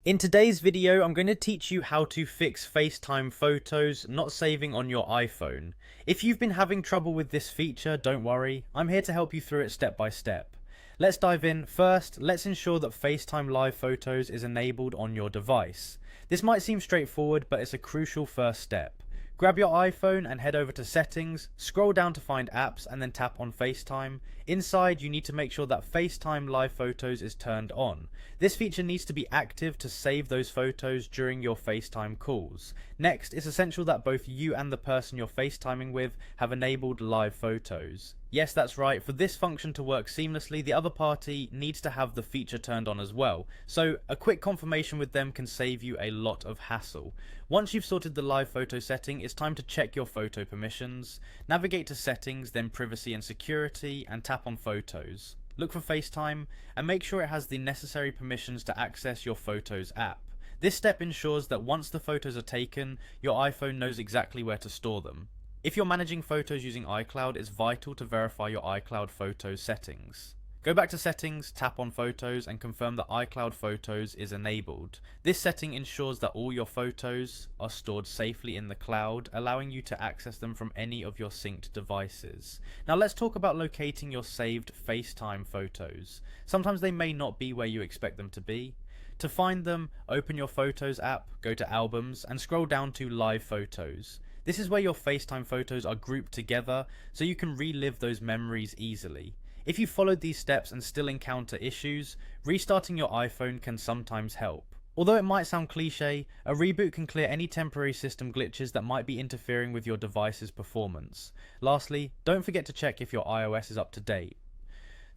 In today's video, I'm going to teach you how to fix FaceTime photos not saving on your iPhone. If you've been having trouble with this feature, don't worry, I'm here to help you through it step by step. Let's dive in. First, let's ensure that FaceTime Live Photos is enabled on your device. This might seem straightforward, but it's a crucial first step. Grab your iPhone and head over to Settings, scroll down to find Apps and then tap on FaceTime. Inside, you need to make sure that FaceTime Live Photos is turned on. This feature needs to be active to save those photos during your FaceTime calls. Next, it's essential that both you and the person you're FaceTiming with have enabled Live Photos. Yes, that's right, for this function to work seamlessly, the other party needs to have the feature turned on as well. So a quick confirmation with them can save you a lot of hassle. Once you've sorted the live photo setting, it's time to check your photo permissions. Navigate to Settings, then Privacy and Security, and tap on Photos. Look for FaceTime, and make sure it has the necessary permissions to access your Photos app. This step ensures that once the photos are taken, your iPhone knows exactly where to store them. If you're managing photos using iCloud, it's vital to verify your iCloud Photos settings. Go back to Settings, tap on Photos, and confirm that iCloud Photos is enabled. This setting ensures that all your photos are stored safely in the cloud, allowing you to access them from any of your synced devices. Now let's talk about locating your saved FaceTime photos. Sometimes they may not be where you expect them to be. To find them, open your Photos app, go to Albums, and scroll down to Live Photos. This is where your FaceTime photos are grouped together so you can relive those memories easily. If you followed these steps and still encounter issues, restarting your iPhone can sometimes help. Although it might sound cliche, a reboot can clear any temporary system glitches that might be interfering with your device's performance. Lastly, don't forget to check if your iOS is up to date.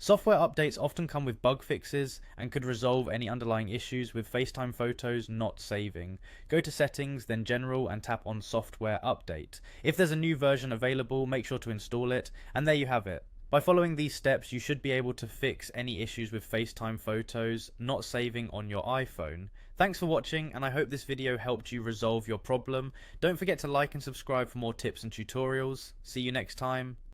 Software updates often come with bug fixes and could resolve any underlying issues with FaceTime photos not saving. Go to Settings, then General, and tap on Software Update. If there's a new version available, make sure to install it, and there you have it. By following these steps, you should be able to fix any issues with FaceTime photos not saving on your iPhone. Thanks for watching, and I hope this video helped you resolve your problem. Don't forget to like and subscribe for more tips and tutorials. See you next time.